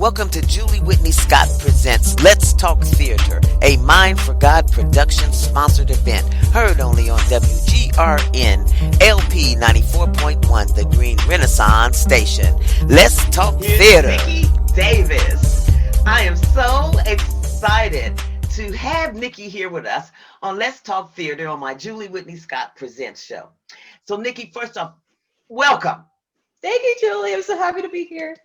Welcome to Julie Whitney Scott Presents Let's Talk Theater, a Mind for God production sponsored event, heard only on WGRN LP 94.1, the Green Renaissance Station. Let's Talk Theater. Nikki Davis. I am so excited to have Nikki here with us on Let's Talk Theater on my Julie Whitney Scott Presents show. So Nikki, first off, welcome. Thank you, Julie. I'm so happy to be here.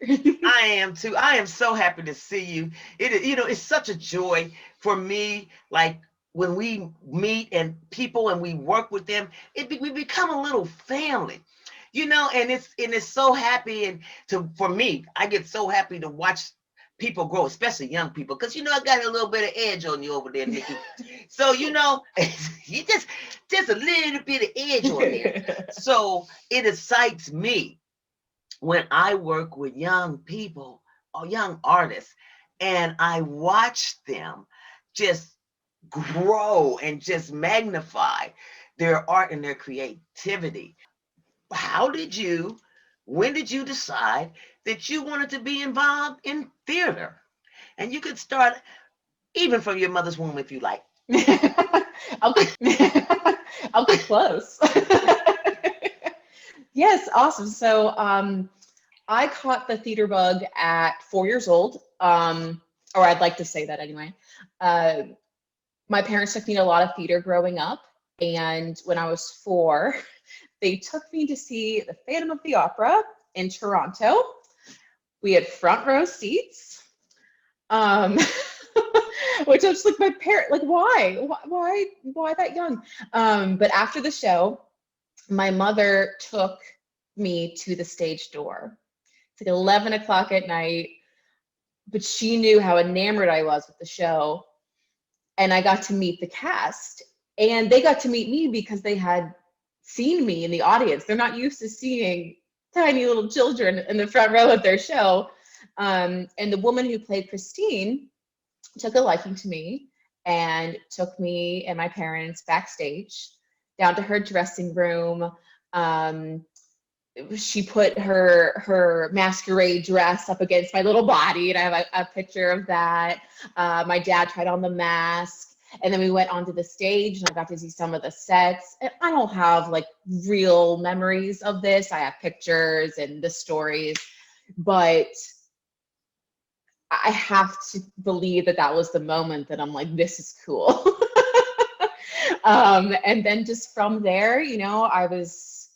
I am too. I am so happy to see you. It's such a joy for me. Like when we meet and we work with them, we become a little family, and it's so happy. And for me, I get so happy to watch people grow, especially young people, because I got a little bit of edge on you over there, Nikki. So you just a little bit of edge on there. So it excites me when I work with young people or young artists, and I watch them just grow and just magnify their art and their creativity. When did you decide that you wanted to be involved in theater? And you could start even from your mother's womb if you like. I'll get close. Yes, awesome. So I caught the theater bug at 4 years old, or I'd like to say that anyway. My parents took me to a lot of theater growing up, and when I was 4, they took me to see the Phantom of the Opera in Toronto. We had front row seats, which I was like, my parent, like, why that young? But after the show, my mother took me to the stage door. It's like 11 o'clock at night, but she knew how enamored I was with the show. And I got to meet the cast, and they got to meet me because they had seen me in the audience. They're not used to seeing tiny little children in the front row at their show. And the woman who played Christine took a liking to me and took me and my parents backstage down to her dressing room. She put her masquerade dress up against my little body, and I have a picture of that. My dad tried on the mask, and then we went onto the stage, and I got to see some of the sets. And I don't have like real memories of this. I have pictures and the stories, but I have to believe that was the moment that I'm like, this is cool. And then just from there, I was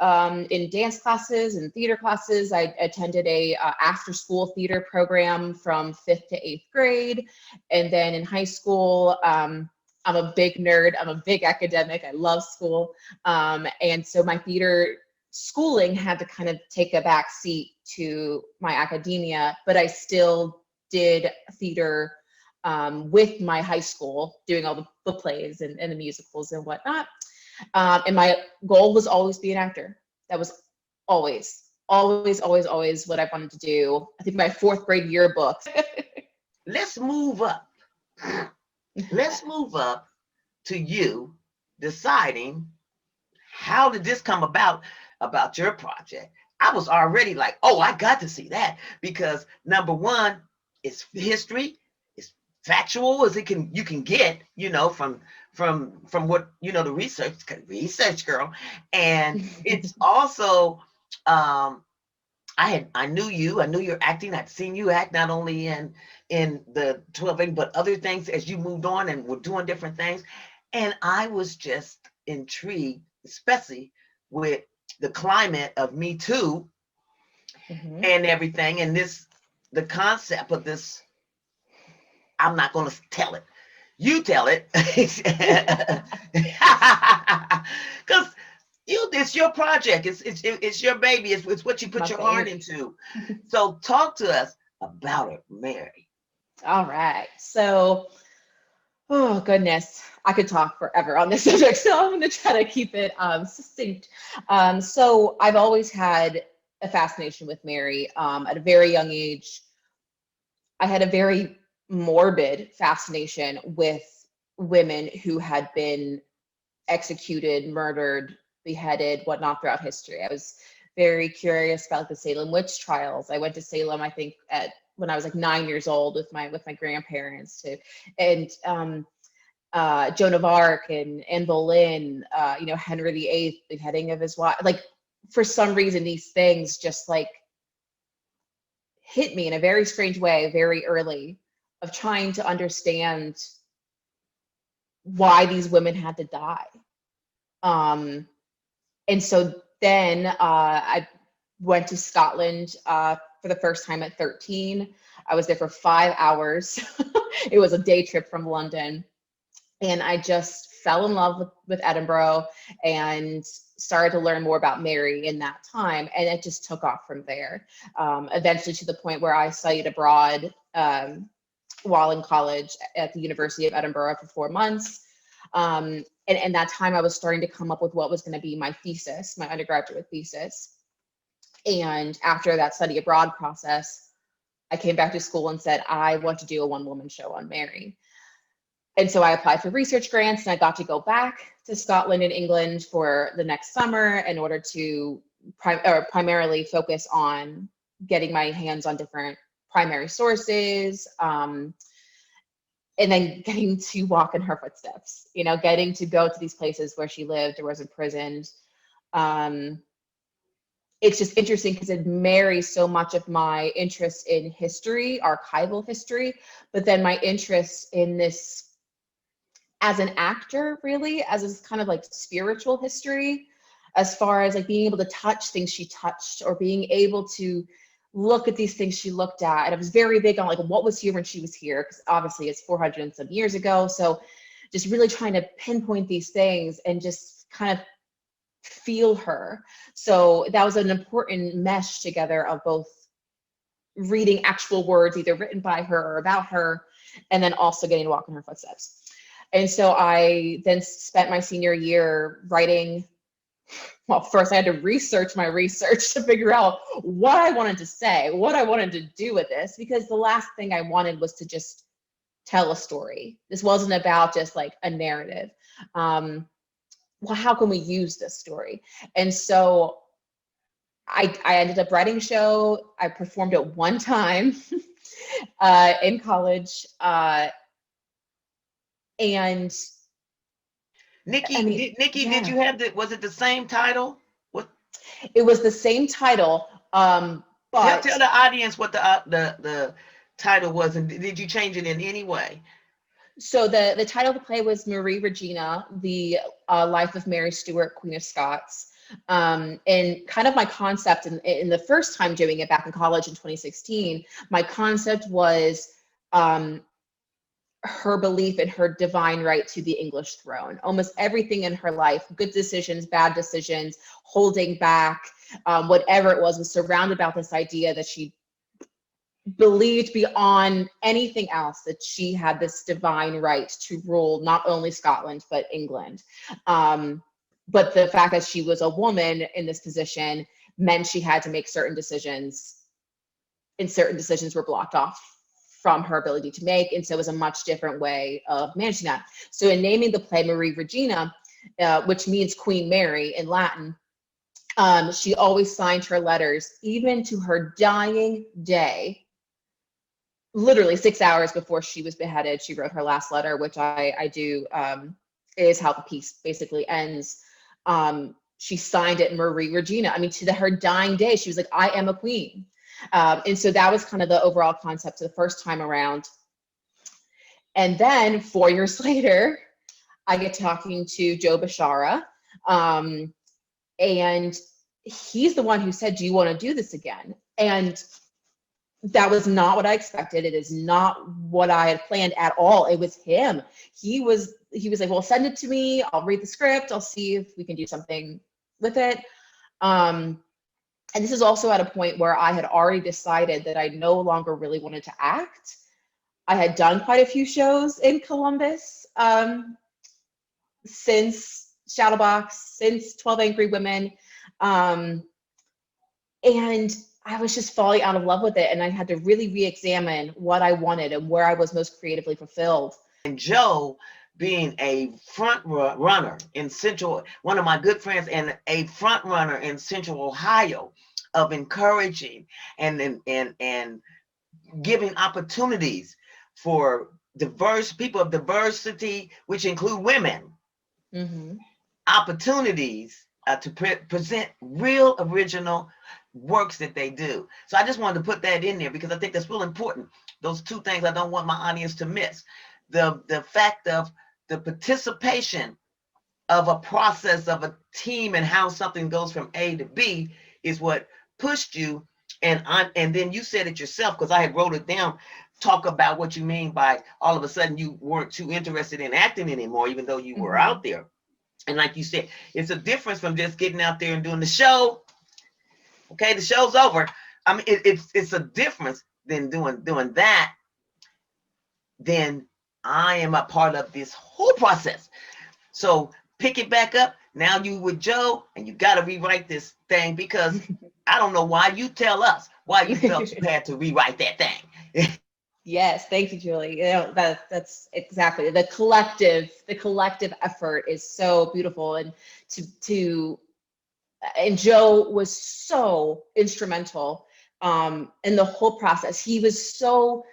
in dance classes and theater classes. I attended a after-school theater program from 5th to 8th grade. And then in high school, I'm a big nerd. I'm a big academic. I love school. And so my theater schooling had to kind of take a back seat to my academia, but I still did theater with my high school, doing all the plays and the musicals and whatnot. And my goal was always be an actor. That was always what I wanted to do. I think my 4th grade yearbook. Let's move up. Let's move up to you deciding, how did this come about your project? I was already like, oh, I got to see that, because number one, it's history, it's factual as you can get, from what, the research girl. And it's also, I knew your acting. I'd seen you act not only in the 12 but other things as you moved on and were doing different things. And I was just intrigued, especially with the climate of Me Too and everything. And the concept of this, I'm not going to tell it. You tell it. Because it's your project. It's your baby. It's what you put your heart into. So talk to us about it, Mary. All right. So, oh goodness, I could talk forever on this subject, so I'm going to try to keep it succinct. So I've always had a fascination with Mary. At a very young age, I had a very morbid fascination with women who had been executed, murdered, beheaded, whatnot throughout history. I was very curious about the Salem witch trials. I went to Salem, I think, at when I was like 9 years old with my grandparents too, and Joan of Arc and Anne Boleyn, you know, Henry VIII, the beheading of his wife. Like for some reason, these things just like hit me in a very strange way, very early, of trying to understand why these women had to die. And so then I went to Scotland for the first time at 13. I was there for 5 hours. It was a day trip from London. And I just fell in love with Edinburgh and started to learn more about Mary in that time. And it just took off from there, eventually to the point where I studied abroad while in college at the University of Edinburgh for 4 months. And that time I was starting to come up with what was going to be my thesis, my undergraduate thesis. And after that study abroad process, I came back to school and said, I want to do a one-woman show on Mary. And so I applied for research grants, and I got to go back to Scotland and England for the next summer in order to primarily focus on getting my hands on different primary sources, and then getting to walk in her footsteps, you know, getting to go to these places where she lived or was imprisoned. It's just interesting because it marries so much of my interest in history, archival history, but then my interest in this as an actor, really, as this kind of like spiritual history, as far as like being able to touch things she touched or being able to look at these things she looked at. And I was very big on like what was here when she was here, because obviously it's 400 and some years ago. So just really trying to pinpoint these things and just kind of feel her. So that was an important mesh together of both reading actual words, either written by her or about her, and then also getting to walk in her footsteps. And so I then spent my senior year writing. Well, first I had to research my research to figure out what I wanted to say, what I wanted to do with this, because the last thing I wanted was to just tell a story. This wasn't about just like a narrative. Well, how can we use this story? And so I ended up writing a show. I performed it one time in college. And Nikki, I mean, Nikki, yeah. did you have was it the same title? What? It was the same title, but Tell the audience what the title was, and did you change it in any way? so the title of the play was Marie Regina, the life of Mary Stuart, Queen of Scots. And kind of my concept in the first time doing it back in college in 2016, my concept was her belief in her divine right to the English throne. Almost everything in her life, good decisions, bad decisions, holding back, whatever it was surrounded about this idea that she believed beyond anything else that she had this divine right to rule not only Scotland, but England. But the fact that she was a woman in this position meant she had to make certain decisions, and certain decisions were blocked off from her ability to make. And so it was a much different way of managing that. So in naming the play Marie Regina, which means Queen Mary in Latin, she always signed her letters, even to her dying day, literally 6 hours before she was beheaded. She wrote her last letter, which I do, is how the piece basically ends. She signed it Marie Regina. I mean, to her dying day, she was like, I am a queen. And so that was kind of the overall concept the first time around. And then 4 years later, I get talking to Joe Bashara, and he's the one who said, do you want to do this again? And that was not what I expected. It is not what I had planned at all. It was him. He was like, well, send it to me. I'll read the script. I'll see if we can do something with it. And this is also at a point where I had already decided that I no longer really wanted to act. I had done quite a few shows in Columbus since Shadowbox, since 12 Angry Women. And I was just falling out of love with it. And I had to really re-examine what I wanted and where I was most creatively fulfilled. And Joe, being a front runner in Central, one of my good friends, and a front runner in Central Ohio, of encouraging and giving opportunities for diverse people of diversity, which include women, opportunities to present real original works that they do. So I just wanted to put that in there because I think that's real important. Those two things I don't want my audience to miss. The fact of the participation of a process of a team and how something goes from A to B is what pushed you. And then you said it yourself, because I had wrote it down. Talk about what you mean by all of a sudden you weren't too interested in acting anymore, even though you were out there. And like you said, it's a difference from just getting out there and doing the show. Okay, the show's over. I mean, it's a difference than doing that. Then I am a part of this whole process. So pick it back up. Now you with Joe, and you got to rewrite this thing, because I don't know why you tell us why you felt you had to rewrite that thing. Yes, thank you, Julie. You know, that's exactly the collective effort is so beautiful, and and Joe was so instrumental in the whole process. He knew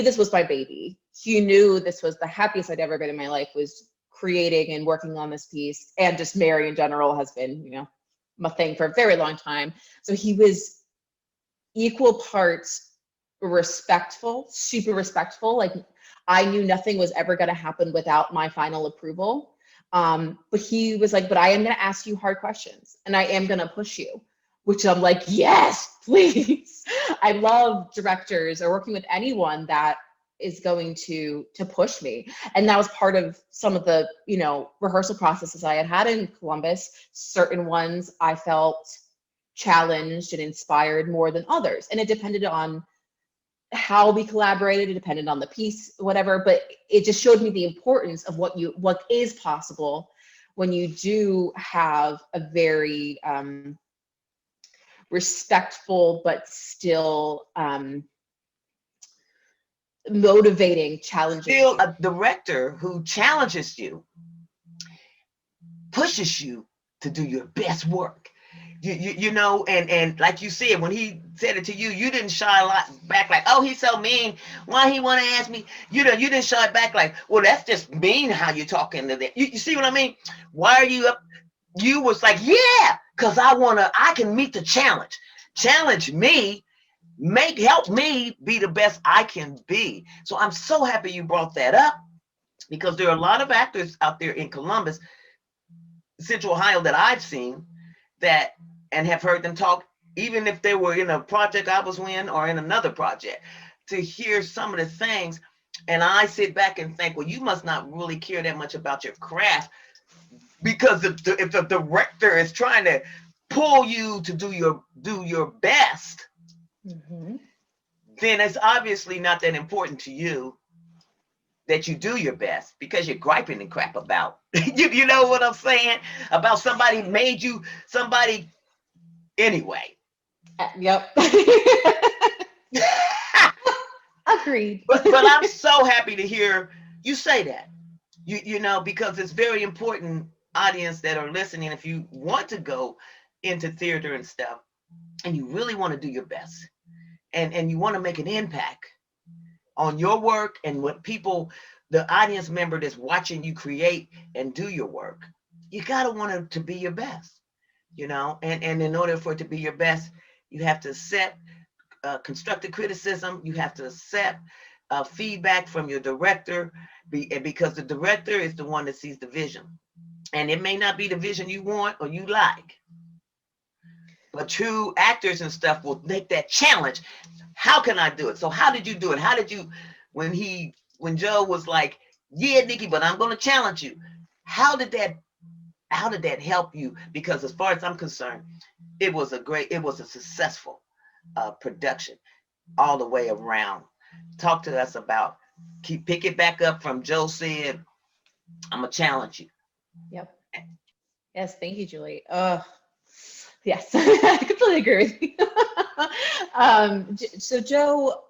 this was my baby. He knew this was the happiest I'd ever been in my life, was creating and working on this piece, and just Mary in general has been, you know, my thing for a very long time. So he was equal parts respectful, super respectful. Like, I knew nothing was ever going to happen without my final approval. But he was like, but I am going to ask you hard questions, and I am going to push you, which I'm like, yes, please. I love directors or working with anyone that is going to push me. And that was part of some of the, you know, rehearsal processes I had in Columbus. Certain ones I felt challenged and inspired more than others. And it depended on how we collaborated, it depended on the piece, whatever, but it just showed me the importance of what is possible when you do have a very respectful but still motivating, challenging. Still a director who challenges you, pushes you to do your best work. You know, and like you said, when he said it to you, you didn't shy a lot back like, oh, he's so mean. Why he want to ask me? You didn't shy back like, well, that's just mean how you talking to them. You see what I mean? Why are you up? You was like, yeah, because I can meet the challenge. Challenge me, help me be the best I can be. So I'm so happy you brought that up, because there are a lot of actors out there in Columbus, Central Ohio, that I've seen that and have heard them talk, even if they were in a project I was in or in another project, to hear some of the things. And I sit back and think, well, you must not really care that much about your craft, because if the director is trying to pull you to do your best, then it's obviously not that important to you that you do your best, because you're griping and crap about. You know what I'm saying? About somebody made you somebody anyway. Yep. Agreed. But I'm so happy to hear you say that. You know, because it's very important, audience that are listening, if you want to go into theater and stuff, and you really want to do your best, and you want to make an impact on your work and what people, the audience member that's watching you create and do your work, you got to want it to be your best, you know, and in order for it to be your best, you have to accept constructive criticism. You have to accept feedback from your director, because the director is the one that sees the vision, and it may not be the vision you want or you like, but true actors and stuff will make that challenge. How can I do it? So how did you do it? How did you, when Joe was like, yeah, Nikki, but I'm going to challenge you. How did that help you? Because as far as I'm concerned, it was a successful production all the way around. Talk to us about, pick it back up from Joe said, I'm going to challenge you. Yep. Yes. Thank you, Julie. Yes, I completely agree with you. So Joe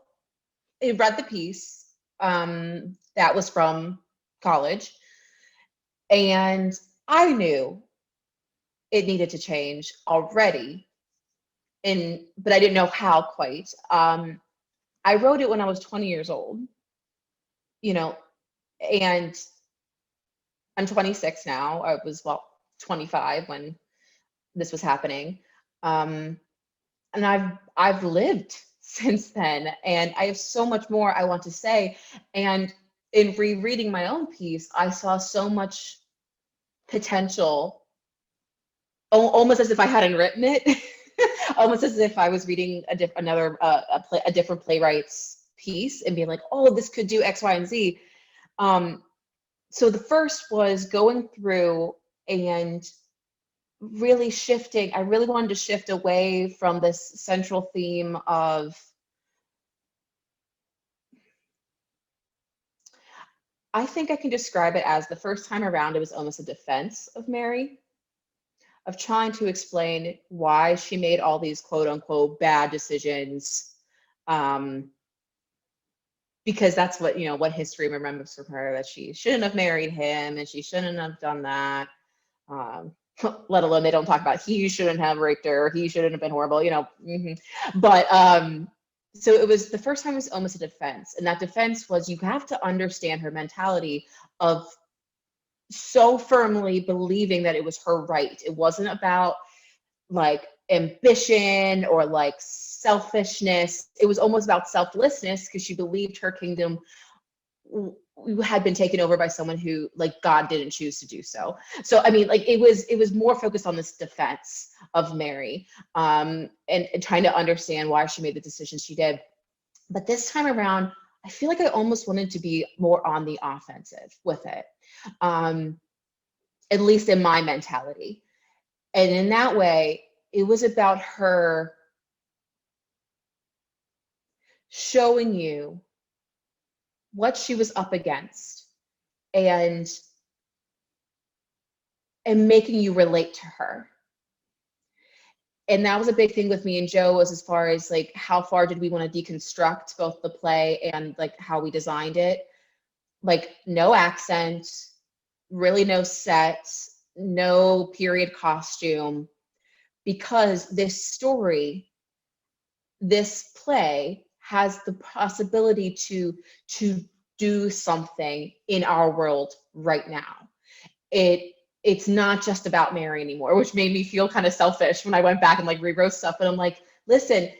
read the piece that was from college, and I knew it needed to change already but I didn't know how quite. I wrote it when I was 20 years old, you know, and I'm 26 now. I was, well, 25 when this was happening. And I've lived since then, and I have so much more I want to say. And in rereading my own piece, I saw so much potential, almost as if I hadn't written it, almost as if I was reading a different playwright's piece and being like, oh, this could do X, Y, and Z. So the first was going through and really shifting. I really wanted to shift away from this central theme of, I think I can describe it as, the first time around, it was almost a defense of Mary, of trying to explain why she made all these quote unquote bad decisions, because that's what, you know, what history remembers from her, that she shouldn't have married him and she shouldn't have done that. Let alone they don't talk about he shouldn't have raped her, he shouldn't have been horrible, you know. But so it was, the first time was almost a defense, and that defense was, you have to understand her mentality of so firmly believing that it was her right. It wasn't about like ambition or like selfishness. It was almost about selflessness, because she believed her kingdom had been taken over by someone who, like, God didn't choose to do so. So I mean, like, it was more focused on this defense of Mary, and trying to understand why she made the decisions she did. But this time around, I feel like I almost wanted to be more on the offensive with it, at least in my mentality. And in that way, it was about her showing you what she was up against, and making you relate to her. And that was a big thing with me and Joe, was as far as like, how far did we want to deconstruct both the play and like how we designed it. Like, no accent, really no sets, no period costume, because this story, this play, has the possibility to do something in our world right now. It's not just about Mary anymore, which made me feel kind of selfish when I went back and like rewrote stuff. But I'm like, listen,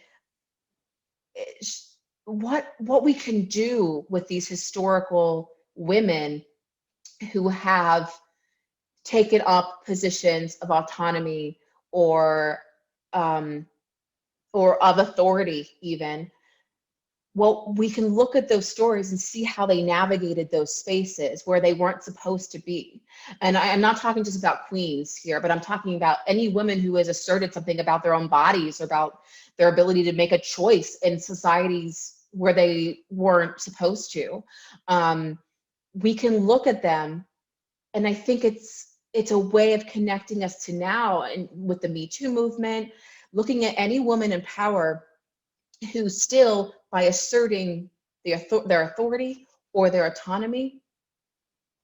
what we can do with these historical women who have taken up positions of autonomy or of authority even. Well, we can look at those stories and see how they navigated those spaces where they weren't supposed to be. And I'm not talking just about queens here, but I'm talking about any woman who has asserted something about their own bodies, or about their ability to make a choice in societies where they weren't supposed to. We can look at them, and I think it's a way of connecting us to now, and with the Me Too movement, looking at any woman in power who still, by asserting their authority or their autonomy,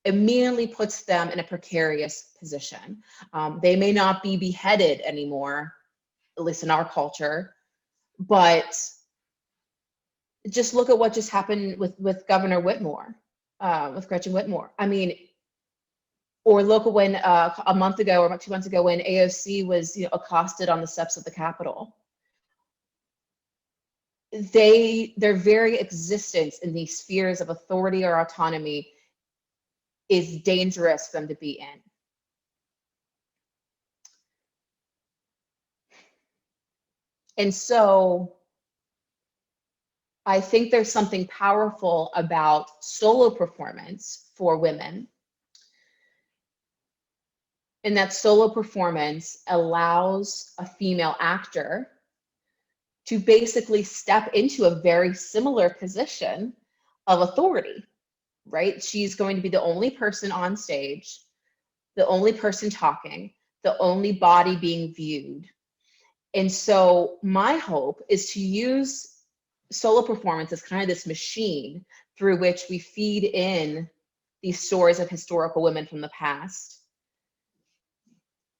immediately puts them in a precarious position. They may not be beheaded anymore, at least in our culture, but just look at what just happened with Governor Whitmore, with Gretchen Whitmore. I mean, or look at when a month ago or about 2 months ago, when AOC was, you know, accosted on the steps of the Capitol. Their very existence in these spheres of authority or autonomy is dangerous for them to be in. And so I think there's something powerful about solo performance for women. And that solo performance allows a female actor to basically step into a very similar position of authority, right? She's going to be the only person on stage, the only person talking, the only body being viewed. And so my hope is to use solo performance as kind of this machine through which we feed in these stories of historical women from the past,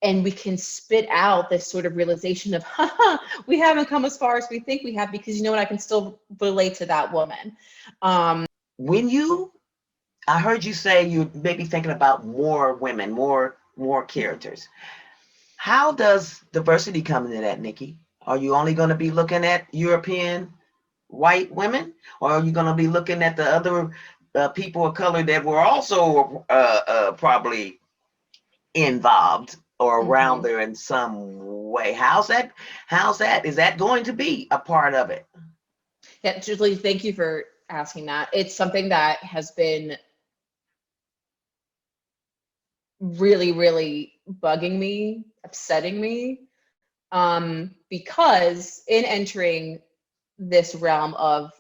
and we can spit out this sort of realization of, we haven't come as far as we think we have, because you know what, I can still relate to that woman. I heard you say you may be thinking about more women, more characters. How does diversity come into that, Nikki? Are you only going to be looking at European white women, or are you going to be looking at the other people of color that were also probably involved or around there in some way? How's that? Is that going to be a part of it? Yeah, Julie, thank you for asking that. It's something that has been really, really bugging me, upsetting me, because in entering this realm of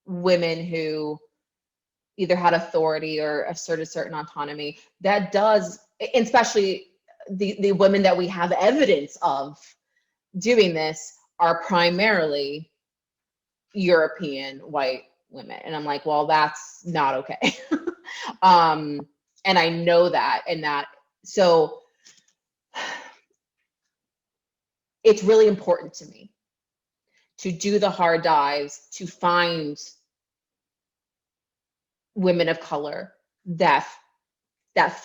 women who either had authority or asserted certain autonomy, that does, especially the women that we have evidence of doing this, are primarily European white women. And I'm like, well, that's not okay. And I know that, so it's really important to me to do the hard dives, to find women of color that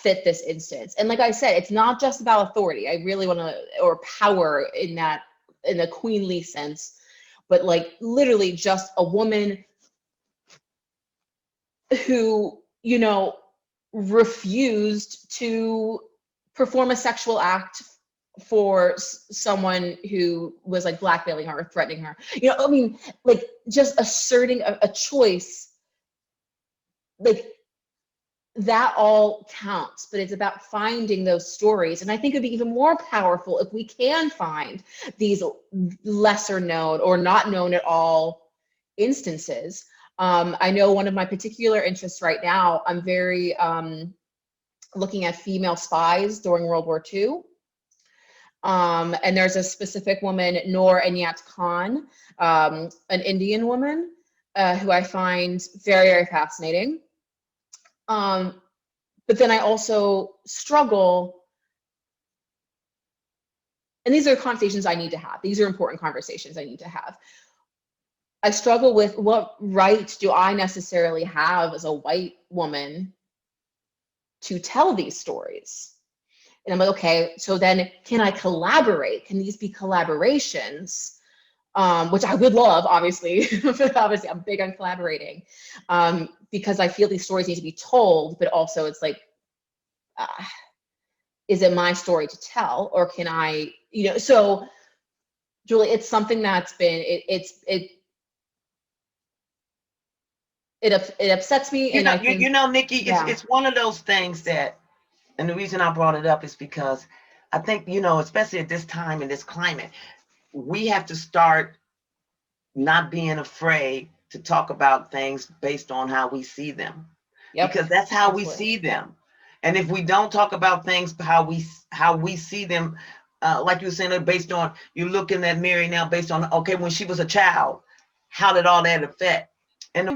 fit this instance. And like I said, it's not just about authority. I really want to, or power in a queenly sense, but like literally just a woman who, you know, refused to perform a sexual act for someone who was like blackmailing her or threatening her. You know, I mean, like just asserting a choice, like that all counts, but it's about finding those stories. And I think it'd be even more powerful if we can find these lesser known or not known at all instances. I know one of my particular interests right now, I'm very looking at female spies during World War II. And there's a specific woman, Noor Inayat Khan, an Indian woman, who I find very, very fascinating. But then I also struggle, and these are conversations I need to have. These are important conversations I need to have. I struggle with, what right do I necessarily have as a white woman to tell these stories? And I'm like, okay, so then can I collaborate? Can these be collaborations? Which I would love, obviously. Obviously, I'm big on collaborating, because I feel these stories need to be told, but also it's like, is it my story to tell, or can I, you know? So, Julie, it's something that's been, it upsets me, and I think, Nikki, it's one of those things that, and the reason I brought it up is because I think, especially at this time in this climate, we have to start not being afraid to talk about things based on how we see them. Yep. Because that's how we see them. And if we don't talk about things how we see them, like you were saying, based on, you're looking at Mairead now based on, okay, when she was a child, how did all that affect? And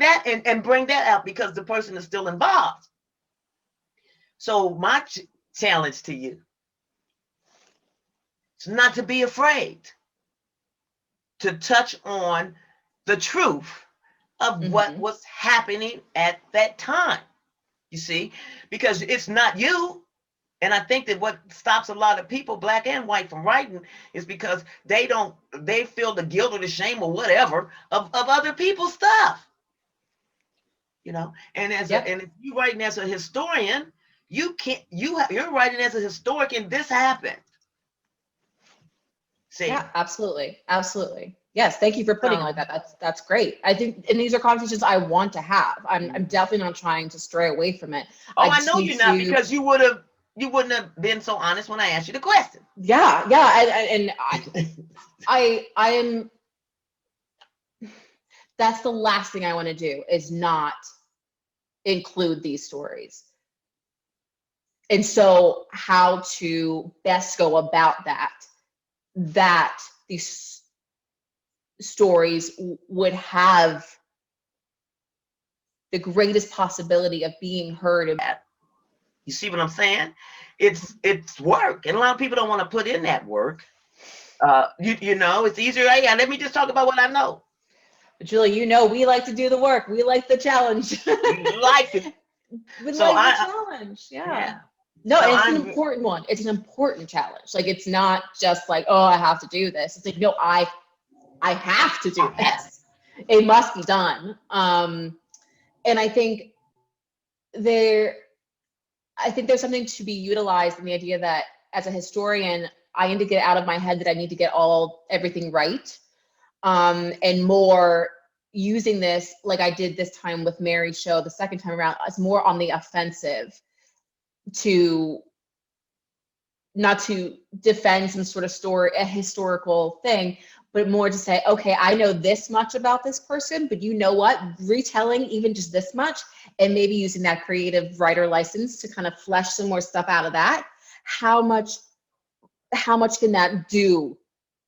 bring that out, because the person is still involved. So my challenge to you is not to be afraid to touch on the truth of what was happening at that time. You see, because it's not you. And I think that what stops a lot of people, black and white, from writing is because they feel the guilt or the shame or whatever of other people's stuff. And and if you're writing as a historian, you're writing as a historic, and this happened. See? Yeah, absolutely. Yes, thank you for putting it like that. That's great. I think, and these are conversations I want to have. I'm definitely not trying to stray away from it. I know you're not, because you wouldn't have been so honest when I asked you the question. Yeah, and I am. That's the last thing I want to do, is not include these stories. And so, how to best go about that these stories would have the greatest possibility of being heard about. You see what I'm saying? It's work, and a lot of people don't want to put in that work. You know, it's easier. Hey, let me just talk about what I know. But Julie, you know, we like to do the work. We like the challenge. You like it. We So like the challenge. Yeah. yeah. No, So and it's an important one. It's an important challenge. Like, it's not just like, oh, I have to do this. It's like, no, I have to do this. It must be done. And I think there's something to be utilized in the idea that as a historian, I need to get out of my head that I need to get everything right. And more using this, like I did this time with Mary's show, the second time around, it's more on the offensive, to not to defend some sort of story, a historical thing, but more to say, okay, I know this much about this person, but you know what? Retelling even just this much, and maybe using that creative writer license to kind of flesh some more stuff out of that. How much can that do?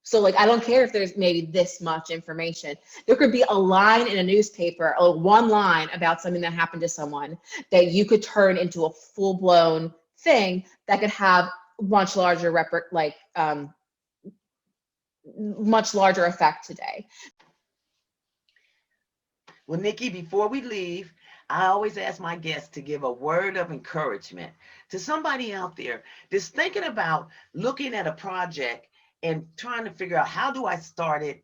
So, like, I don't care if there's maybe this much information. There could be a line in a newspaper, or one line about something that happened to someone, that you could turn into a full-blown thing that could have much larger much larger effect today. Well, Nikki, before we leave, I always ask my guests to give a word of encouragement to somebody out there that's thinking about looking at a project and trying to figure out, how do I start it,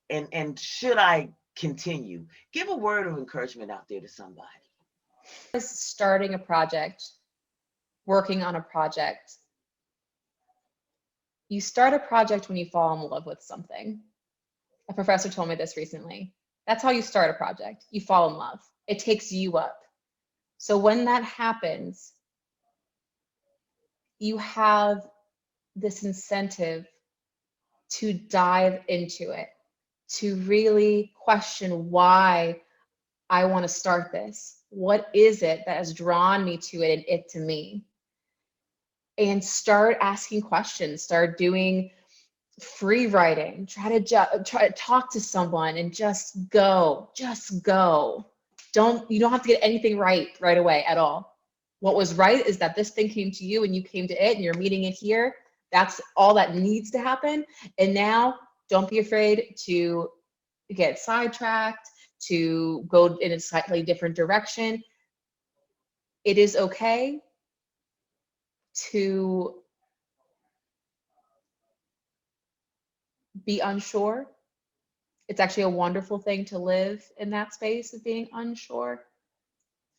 and should I continue? Give a word of encouragement out there to somebody. Starting a project, working on a project. You start a project when you fall in love with something. A professor told me this recently. That's how you start a project. You fall in love. It takes you up. So when that happens, you have this incentive to dive into it, to really question why I want to start this. What is it that has drawn me to it and it to me? And start asking questions, start doing free writing, try to talk to someone, and just go. You don't have to get anything right away at all. What was right is that this thing came to you and you came to it and you're meeting it here. That's all that needs to happen. And now don't be afraid to get sidetracked, to go in a slightly different direction. It is okay to be unsure. It's actually a wonderful thing to live in that space of being unsure.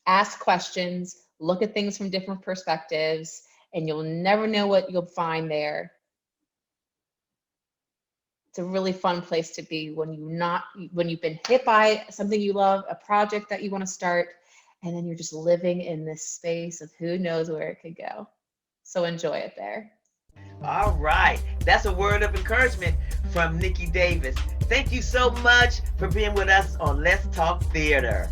Ask questions, look at things from different perspectives, and you'll never know what you'll find there. It's a really fun place to be when you've been hit by something you love, a project that you want to start, and then you're just living in this space of who knows where it could go. So enjoy it there. All right. That's a word of encouragement from Nikki Davis. Thank you so much for being with us on Let's Talk Theater.